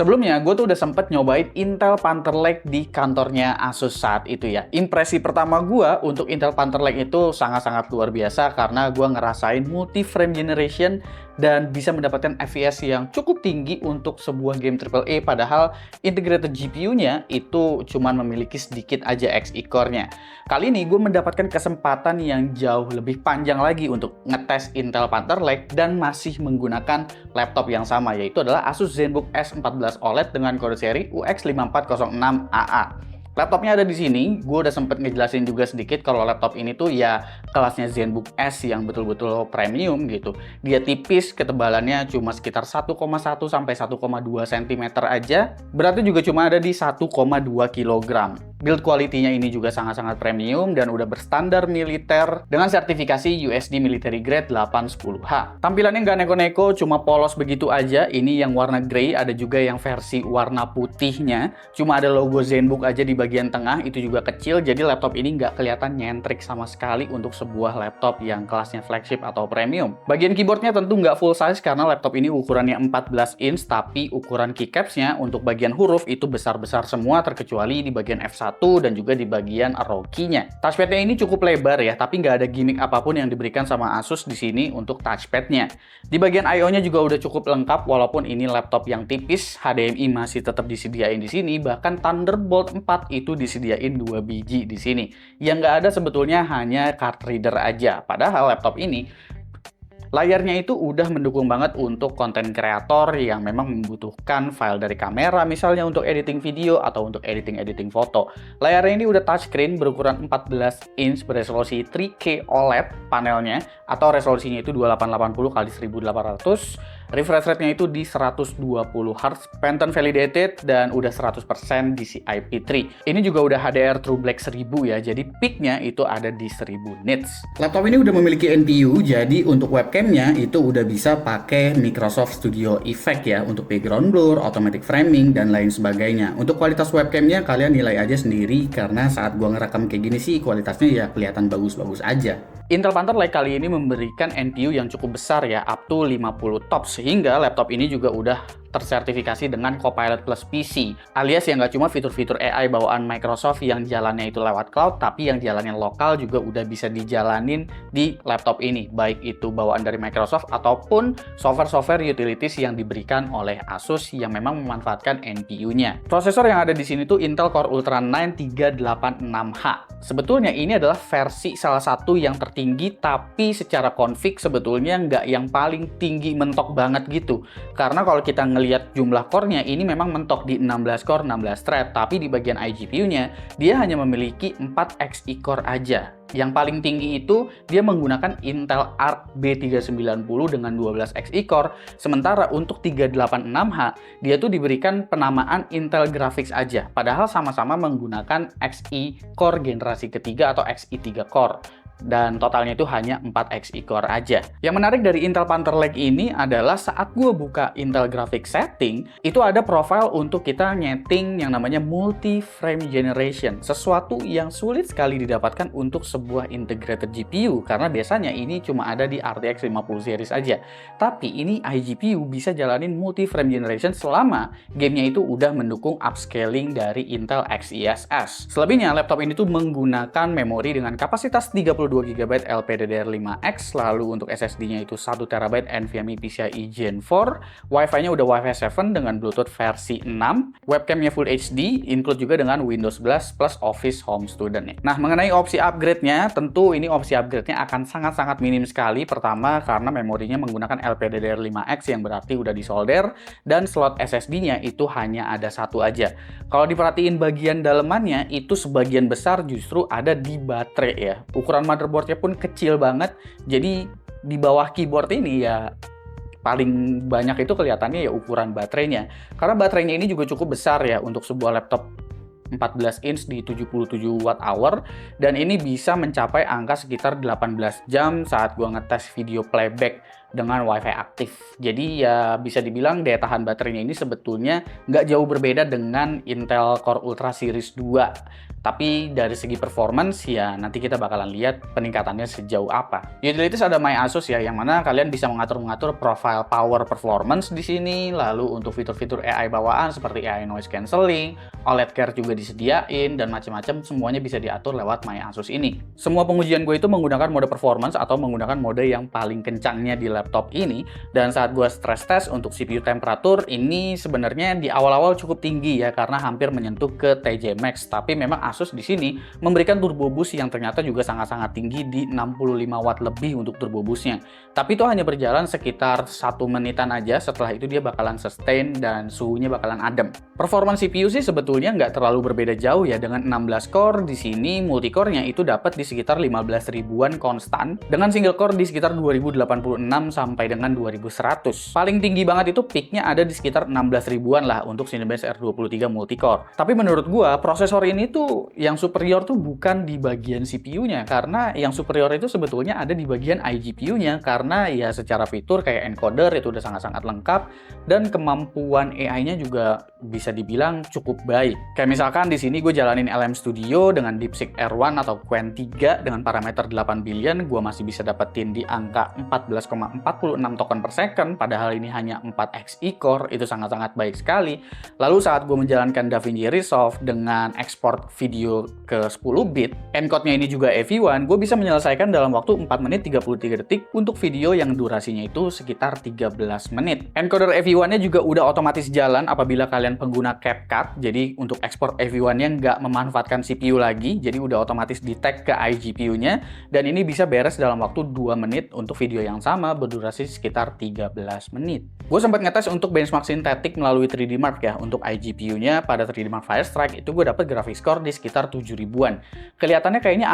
Sebelumnya, gue tuh udah sempet nyobain Intel Panther Lake di kantornya Asus saat itu ya. Impresi pertama gue untuk Intel Panther Lake itu sangat-sangat luar biasa karena gue ngerasain multi-frame generation dan bisa mendapatkan FPS yang cukup tinggi untuk sebuah game AAA, padahal integrated GPU-nya itu cuman memiliki sedikit aja Xe core-nya. Kali ini gue mendapatkan kesempatan yang jauh lebih panjang lagi untuk ngetes Intel Panther Lake dan masih menggunakan laptop yang sama, yaitu adalah Asus ZenBook S14 OLED dengan kode seri UX5406AA. Laptopnya ada di sini, gue udah sempet ngejelasin juga sedikit kalau laptop ini tuh ya kelasnya ZenBook S yang betul-betul premium gitu. Dia tipis, ketebalannya cuma sekitar 1,1 sampai 1,2 cm aja, beratnya juga cuma ada di 1,2 kg. Build quality-nya ini juga sangat-sangat premium dan udah berstandar militer dengan sertifikasi USD Military Grade 810H. Tampilannya nggak neko-neko, cuma polos begitu aja. Ini yang warna grey, ada juga yang versi warna putihnya. Cuma ada logo ZenBook aja di bagian tengah, itu juga kecil, jadi laptop ini nggak kelihatan nyentrik sama sekali untuk sebuah laptop yang kelasnya flagship atau premium. Bagian keyboardnya tentu nggak full size karena laptop ini ukurannya 14 inch, tapi ukuran keycaps-nya untuk bagian huruf itu besar-besar semua terkecuali di bagian F1 dan juga di bagian arrow key-nya. Touchpad-nya ini cukup lebar ya, tapi nggak ada gimmick apapun yang diberikan sama Asus di sini untuk touchpad-nya. Di bagian I/O-nya juga udah cukup lengkap, walaupun ini laptop yang tipis, HDMI masih tetap disediain di sini, bahkan Thunderbolt 4 itu disediain 2 biji di sini. Yang nggak ada sebetulnya hanya card reader aja. Padahal laptop ini layarnya itu udah mendukung banget untuk konten kreator yang memang membutuhkan file dari kamera, misalnya untuk editing video atau untuk editing foto. Layarnya ini udah touchscreen berukuran 14 inch beresolusi 3K OLED panelnya, atau resolusinya itu 2880x1800. Refresh rate-nya itu di 120 Hz, Phantom validated, dan udah 100% DCI-P3. Ini juga udah HDR True Black 1000 ya, jadi peak-nya itu ada di 1000 nits. Laptop ini udah memiliki NPU, jadi untuk webcam-nya itu udah bisa pakai Microsoft Studio Effect ya, untuk background blur, automatic framing, dan lain sebagainya. Untuk kualitas webcam-nya kalian nilai aja sendiri, karena saat gua ngerekam kayak gini sih kualitasnya ya kelihatan bagus-bagus aja. Intel Panther Lake kali ini memberikan NPU yang cukup besar ya, up to 50 TOPS, sehingga laptop ini juga udah tersertifikasi dengan Copilot Plus PC, alias yang nggak cuma fitur-fitur AI bawaan Microsoft yang jalannya itu lewat cloud, tapi yang jalannya lokal juga udah bisa dijalanin di laptop ini, baik itu bawaan dari Microsoft ataupun software-software utilities yang diberikan oleh Asus yang memang memanfaatkan NPU-nya. Prosesor yang ada di sini tuh Intel Core Ultra 9 386H. Sebetulnya ini adalah versi salah satu yang tertinggi, tapi secara config sebetulnya nggak yang paling tinggi mentok banget gitu. Karena kalau kita ngelihat jumlah core-nya, ini memang mentok di 16 core, 16 thread, tapi di bagian iGPU-nya dia hanya memiliki 4 Xe core aja. Yang paling tinggi itu dia menggunakan Intel Arc B390 dengan 12 Xe core, sementara untuk 386H dia tuh diberikan penamaan Intel Graphics aja, padahal sama-sama menggunakan Xe core generasi ketiga atau Xe3 core. Dan totalnya itu hanya 4 Xe core aja. Yang menarik dari Intel Panther Lake ini adalah saat gue buka Intel Graphics Setting, itu ada profile untuk kita nyeting yang namanya multi-frame generation. Sesuatu yang sulit sekali didapatkan untuk sebuah integrated GPU, karena biasanya ini cuma ada di RTX 50 series aja. Tapi ini iGPU bisa jalanin multi-frame generation selama gamenya itu udah mendukung upscaling dari Intel XeSS. Selebihnya, laptop ini tuh menggunakan memori dengan kapasitas 32 GB LPDDR5X, lalu untuk SSD-nya itu 1 TB NVMe PCIe Gen 4, Wi-Fi-nya udah Wi-Fi 7 dengan Bluetooth versi 6, webcamnya Full HD, include juga dengan Windows 11 plus Office Home Student. Nah, mengenai opsi upgrade-nya, tentu ini opsi upgrade-nya akan sangat-sangat minim sekali. Pertama, karena memorinya menggunakan LPDDR5X yang berarti udah disolder, dan slot SSD-nya itu hanya ada satu aja. Kalau diperhatiin bagian dalemannya, itu sebagian besar justru ada di baterai ya. Ukuran motherboard-nya pun kecil banget, jadi di bawah keyboard ini ya paling banyak itu kelihatannya ya ukuran baterainya. Karena baterainya ini juga cukup besar ya untuk sebuah laptop 14 inch di 77 Wh, dan ini bisa mencapai angka sekitar 18 jam saat gua ngetes video playback dengan WiFi aktif. Jadi ya bisa dibilang daya tahan baterainya ini sebetulnya nggak jauh berbeda dengan Intel Core Ultra Series 2. Tapi dari segi performance ya nanti kita bakalan lihat peningkatannya sejauh apa. Utilities ada My Asus ya, yang mana kalian bisa mengatur profile power performance di sini. Lalu untuk fitur-fitur AI bawaan seperti AI noise cancelling, OLED care juga disediain, dan macam-macam semuanya bisa diatur lewat My Asus ini. Semua pengujian gue itu menggunakan mode performance atau menggunakan mode yang paling kencangnya di laptop ini. Dan saat gue stress test untuk CPU temperatur ini sebenarnya di awal-awal cukup tinggi ya, karena hampir menyentuh ke TJ Max. Tapi memang Asus di sini memberikan turbo boost yang ternyata juga sangat-sangat tinggi di 65 watt lebih untuk turbo boostnya. Tapi itu hanya berjalan sekitar 1 menitan aja, setelah itu dia bakalan sustain dan suhunya bakalan adem. Performance CPU sih sebetulnya nggak terlalu berbeda jauh ya, dengan 16 core di sini multicore-nya itu dapat di sekitar 15 ribuan konstan, dengan single core di sekitar 2086 sampai dengan 2100. Paling tinggi banget itu peak-nya ada di sekitar 16 ribuan lah untuk Cinebench R23 multicore. Tapi menurut gua prosesor ini tuh yang superior tuh bukan di bagian CPU-nya, karena yang superior itu sebetulnya ada di bagian iGPU-nya, karena ya secara fitur kayak encoder itu udah sangat-sangat lengkap, dan kemampuan AI-nya juga bisa dibilang cukup baik. Kayak misalkan di sini gue jalanin LM Studio dengan DeepSeek R1 atau Qwen 3 dengan parameter 8 billion, gue masih bisa dapetin di angka 14,46 token per second, padahal ini hanya 4 Xe core, itu sangat-sangat baik sekali. Lalu saat gue menjalankan DaVinci Resolve dengan ekspor video ke 10 bit, encode-nya ini juga AV1, gue bisa menyelesaikan dalam waktu 4 menit 33 detik untuk video yang durasinya itu sekitar 13 menit. Encoder AV1-nya juga udah otomatis jalan apabila kalian pengguna CapCut, jadi untuk ekspor AV1-nya nggak memanfaatkan CPU lagi, jadi udah otomatis di-tag ke iGPU-nya, dan ini bisa beres dalam waktu 2 menit untuk video yang sama berdurasi sekitar 13 menit. Gue sempat ngetes untuk benchmark sintetik melalui 3D Mark ya, untuk iGPU-nya pada 3D Mark Firestrike itu gue dapet graphics score di sekitar 7 ribuan. Kelihatannya kayaknya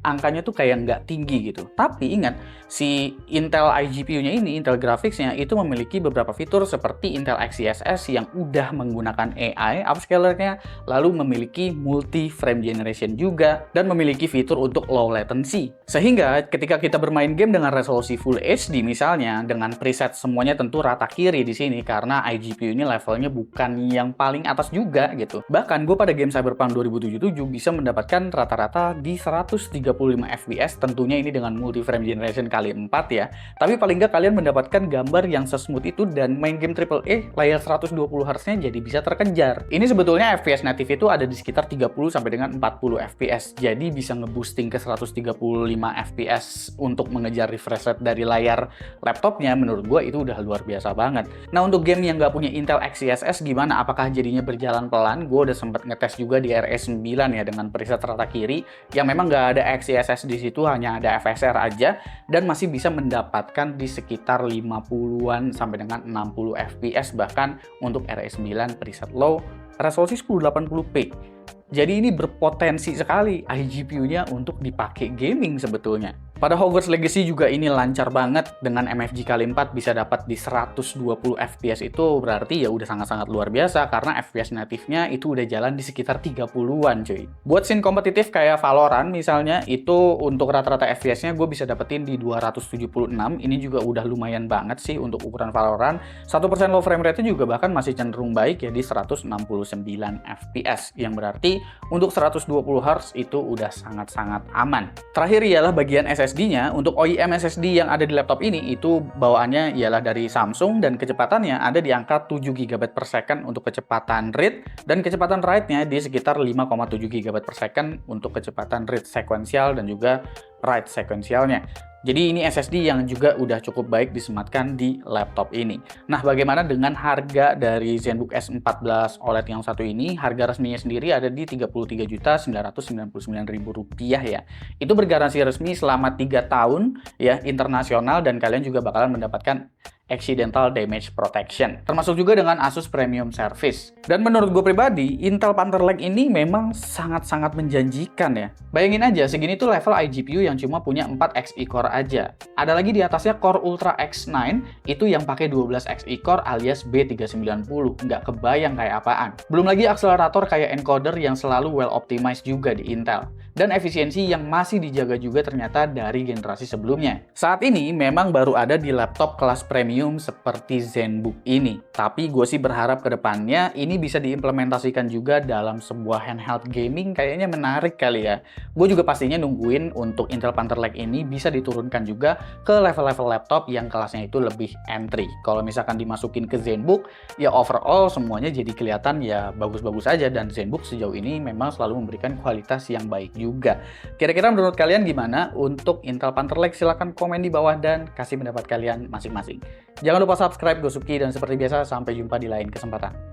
angkanya tuh kayak nggak tinggi gitu. Tapi ingat, si Intel iGPU-nya ini, Intel Graphics-nya itu memiliki beberapa fitur seperti Intel XeSS yang udah menggunakan AI upscaler-nya, lalu memiliki multi frame generation juga, dan memiliki fitur untuk low latency. Sehingga ketika kita bermain game dengan resolusi Full HD misalnya, dengan preset semuanya tentu rata kiri di sini, karena iGPU ini levelnya bukan yang paling atas juga gitu. Bahkan gue pada game Cyberpunk 2077 bisa mendapatkan rata-rata di 135 fps, tentunya ini dengan multi frame generation kali 4 ya. Tapi paling nggak kalian mendapatkan gambar yang sesmooth itu, dan main game AAA layar 120 Hz-nya jadi bisa terkejar. Ini sebetulnya FPS native itu ada di sekitar 30 sampai dengan 40 fps. Jadi bisa ngeboosting ke 135 fps untuk mengejar refresh rate dari layar laptopnya. Menurut gue itu udah luar biasa banget. Nah, untuk game yang nggak punya Intel XeSS gimana? Apakah jadinya berjalan pelan? Gue udah sempat ngetes juga di RS9 ya dengan preset rata kiri yang memang nggak ada XeSS di situ, hanya ada FSR aja, dan masih bisa mendapatkan di sekitar 50-an sampai dengan 60 fps bahkan untuk RS9 preset low, resolusi 1080p. Jadi ini berpotensi sekali iGPU-nya untuk dipakai gaming sebetulnya. Pada Hogwarts Legacy juga ini lancar banget, dengan MFG kali 4 bisa dapat di 120 fps, itu berarti ya udah sangat-sangat luar biasa, karena FPS native-nya itu udah jalan di sekitar 30-an cuy. Buat scene kompetitif kayak Valorant misalnya, itu untuk rata-rata FPS-nya gue bisa dapetin di 276, ini juga udah lumayan banget sih untuk ukuran Valorant. 1% low frame rate-nya juga bahkan masih cenderung baik ya di 169 fps, yang berarti untuk 120 Hz itu udah sangat-sangat aman. Terakhir ialah bagian SSD-nya. Untuk OEM SSD yang ada di laptop ini itu bawaannya ialah dari Samsung, dan kecepatannya ada di angka 7 GB per second untuk kecepatan read, dan kecepatan write-nya di sekitar 5,7 GB per second untuk kecepatan read sekuensial dan juga write sekuensialnya. Jadi ini SSD yang juga udah cukup baik disematkan di laptop ini. Nah, bagaimana dengan harga dari ZenBook S14 OLED yang satu ini? Harga resminya sendiri ada di Rp33.999.000 ya. Itu bergaransi resmi selama 3 tahun ya, internasional, dan kalian juga bakalan mendapatkan Accidental Damage Protection, termasuk juga dengan Asus Premium Service. Dan menurut gue pribadi, Intel Panther Lake ini memang sangat-sangat menjanjikan ya. Bayangin aja, segini tuh level iGPU yang cuma punya 4 Xe core aja. Ada lagi di atasnya Core Ultra X9, itu yang pakai 12 Xe core alias B390. Nggak kebayang kayak apaan. Belum lagi akselerator kayak encoder yang selalu well optimized juga di Intel. Dan efisiensi yang masih dijaga juga ternyata dari generasi sebelumnya. Saat ini memang baru ada di laptop kelas premium seperti ZenBook ini. Tapi gue sih berharap ke depannya ini bisa diimplementasikan juga dalam sebuah handheld gaming, kayaknya menarik kali ya. Gue juga pastinya nungguin untuk Intel Panther Lake ini bisa diturunkan juga ke level-level laptop yang kelasnya itu lebih entry. Kalau misalkan dimasukin ke ZenBook, ya overall semuanya jadi kelihatan ya bagus-bagus aja, dan ZenBook sejauh ini memang selalu memberikan kualitas yang baik juga. Kira-kira menurut kalian gimana untuk Intel Panther Lake? Silahkan komen di bawah dan kasih pendapat kalian masing-masing. Jangan lupa subscribe Gosuki, dan seperti biasa sampai jumpa di lain kesempatan.